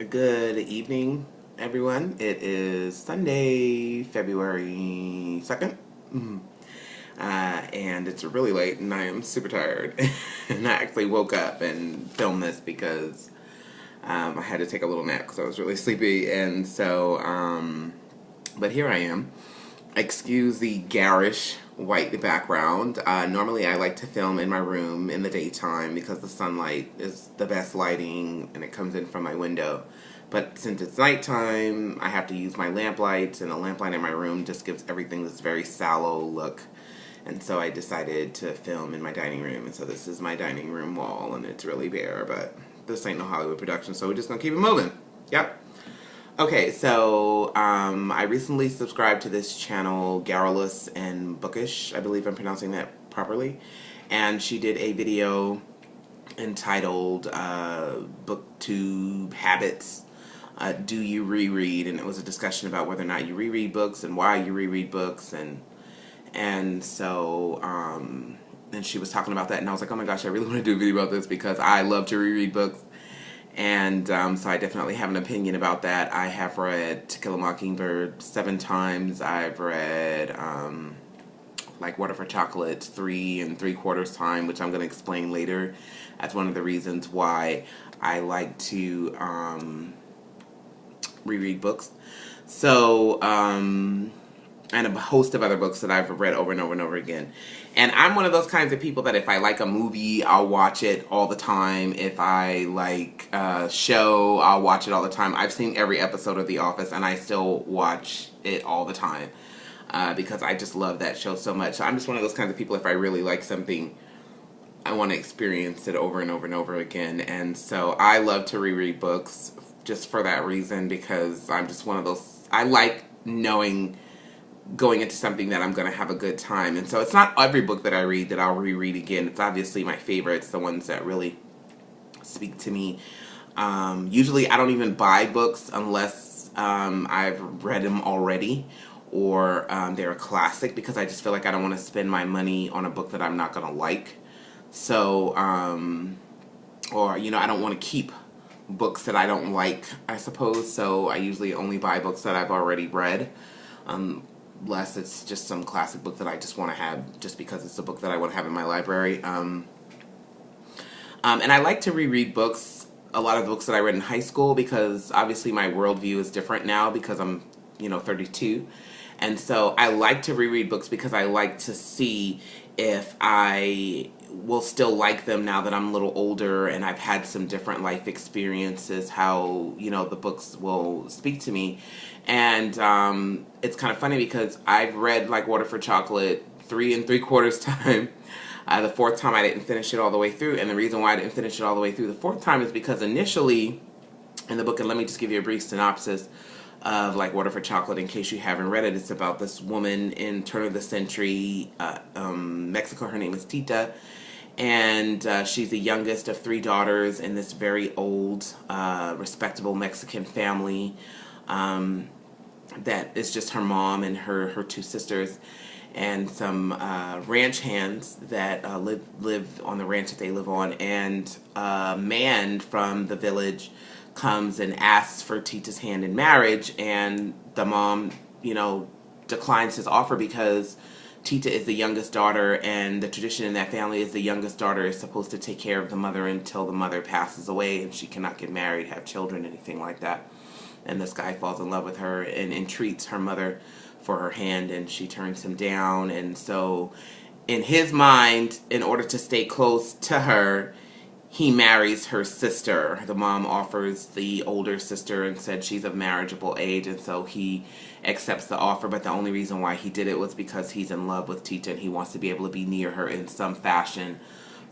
Good evening, everyone. It is Sunday, February 2nd. And it's really late, and I am super tired. And I actually woke up and filmed this because I had to take a little nap because I was really sleepy. And so, but here I am. Excuse the garish white background. Normally I like to film in my room in the daytime because the sunlight is the best lighting and it comes in from my window. But since it's nighttime, I have to use my lamp lights, and the lamp light in my room just gives everything this very sallow look. And so I decided to film in my dining room. And so this is my dining room wall, and it's really bare, but this ain't no Hollywood production, so we're just gonna keep it moving. Yep. Okay, so I recently subscribed to this channel, Garrulous and Bookish. I believe I'm pronouncing that properly. And she did a video entitled Booktube Habits. Do you reread? And it was a discussion about whether or not you reread books and why you reread books. And so and she was talking about that, and I was like, oh my gosh, I really want to do a video about this because I love to reread books. And so I definitely have an opinion about that. I have read To Kill a Mockingbird 7 times. I've read like Water for Chocolate 3 3/4 time, which I'm going to explain later. That's one of the reasons why I like to reread books. So, and a host of other books that I've read over and over and over again. And I'm one of those kinds of people that if I like a movie, I'll watch it all the time. If I like a show, I'll watch it all the time. I've seen every episode of The Office, and I still watch it all the time because I just love that show so much. So I'm just one of those kinds of people, if I really like something, I want to experience it over and over and over again. And so I love to reread books just for that reason, because I'm just one of those, I like knowing going into something that I'm going to have a good time. And so it's not every book that I read that I'll reread again. It's obviously my favorites, the ones that really speak to me. Usually I don't even buy books unless I've read them already, or they're a classic, because I just feel like I don't want to spend my money on a book that I'm not going to like. So, or, you know, I don't want to keep books that I don't like, I suppose. So I usually only buy books that I've already read. Unless it's just some classic book that I just want to have just because it's a book that I want to have in my library. And I like to reread books, a lot of the books that I read in high school, because obviously my worldview is different now because I'm, 32. And so I like to reread books because I like to see if I will still like them now that I'm a little older and I've had some different life experiences, how, the books will speak to me. And it's kind of funny because I've read like Water for Chocolate 3 3/4 time. The 4th time I didn't finish it all the way through. And the reason why I didn't finish it all the way through the 4th time is because initially in the book, and let me just give you a brief synopsis of like Water for Chocolate in case you haven't read it. It's about this woman in turn of the century Mexico. Her name is Tita. And she's the youngest of 3 daughters in this very old, respectable Mexican family that is just her mom and her 2 sisters and some ranch hands that live on the ranch that they live on. And a man from the village comes and asks for Tita's hand in marriage, and the mom, declines his offer because Tita is the youngest daughter, and the tradition in that family is the youngest daughter is supposed to take care of the mother until the mother passes away, and she cannot get married, have children, anything like that. And this guy falls in love with her and entreats her mother for her hand, and she turns him down. And so in his mind, in order to stay close to her, he marries her sister. The mom offers the older sister and said she's of marriageable age, and so he accepts the offer. But the only reason why he did it was because he's in love with Tita and he wants to be able to be near her in some fashion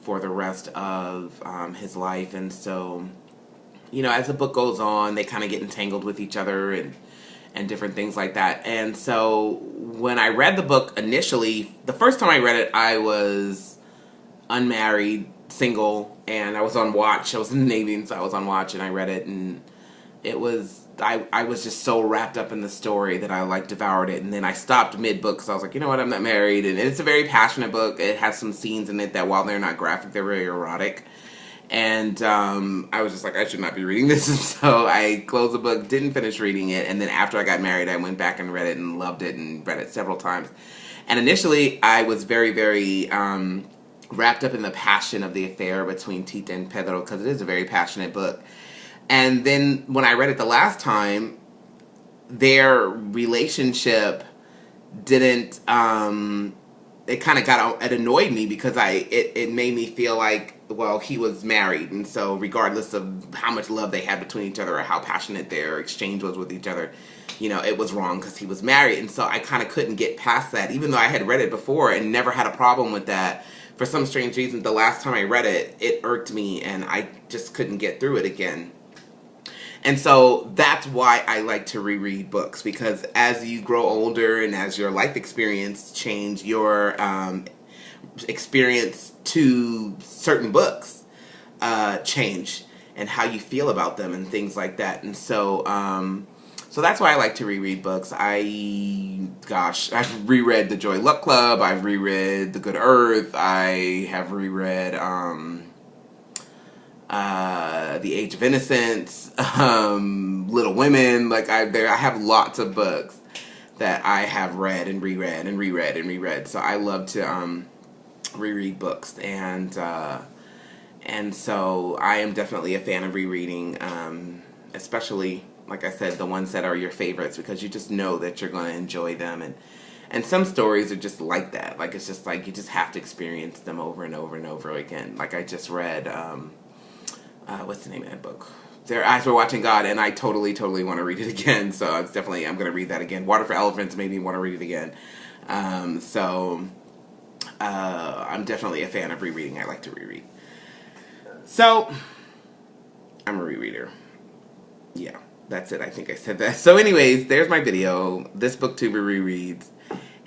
for the rest of his life. And so, as the book goes on, they kind of get entangled with each other and different things like that. And so when I read the book initially, the first time I read it, I was unmarried, single, and I was on watch. I was in the Navy, and so I was on watch, and I read it, and it was, I was just so wrapped up in the story that I devoured it. And then I stopped mid-book because I was like, you know what, I'm not married. And it's a very passionate book. It has some scenes in it that, while they're not graphic, they're very erotic. And I was just like, I should not be reading this. And so I closed the book, didn't finish reading it, and then after I got married, I went back and read it and loved it and read it several times. And initially, I was very, very wrapped up in the passion of the affair between Tita and Pedro, because it is a very passionate book. And then when I read it the last time, their relationship didn't, it kind of it annoyed me, because it made me feel like, well, he was married, and so regardless of how much love they had between each other or how passionate their exchange was with each other, you know, it was wrong because he was married. And so I kind of couldn't get past that, even though I had read it before and never had a problem with that. For some strange reason, the last time I read it, it irked me, and I just couldn't get through it again. And so that's why I like to reread books, because as you grow older and as your life experience change, your experience to certain books change, and how you feel about them and things like that. And so so that's why I like to reread books. I've reread The Joy Luck Club, I've reread The Good Earth, I have reread The Age of Innocence, Little Women. Like I have lots of books that I have read and reread and reread and reread. So I love to reread books, and so I am definitely a fan of rereading, especially, like I said, the ones that are your favorites, because you just know that you're going to enjoy them. And some stories are just like that. Like, it's just like you just have to experience them over and over and over again. Like I just read, what's the name of that book? Their Eyes Were Watching God, and I totally want to read it again. So I'm going to read that again. Water for Elephants made me want to read it again. I'm definitely a fan of rereading. I like to reread. So, I'm a rereader. Yeah, that's it. I think I said that. So anyways, there's my video. This booktuber rereads.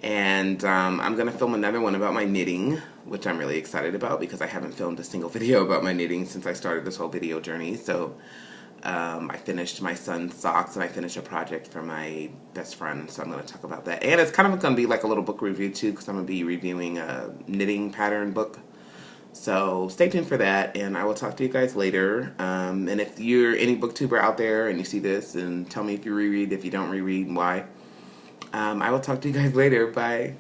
And I'm going to film another one about my knitting, which I'm really excited about, because I haven't filmed a single video about my knitting since I started this whole video journey. So I finished my son's socks, and I finished a project for my best friend, so I'm going to talk about that. And it's kind of going to be like a little book review too, because I'm going to be reviewing a knitting pattern book. So stay tuned for that, and I will talk to you guys later. And if you're any booktuber out there and you see this, and tell me if you reread, if you don't reread, and why. I will talk to you guys later. Bye.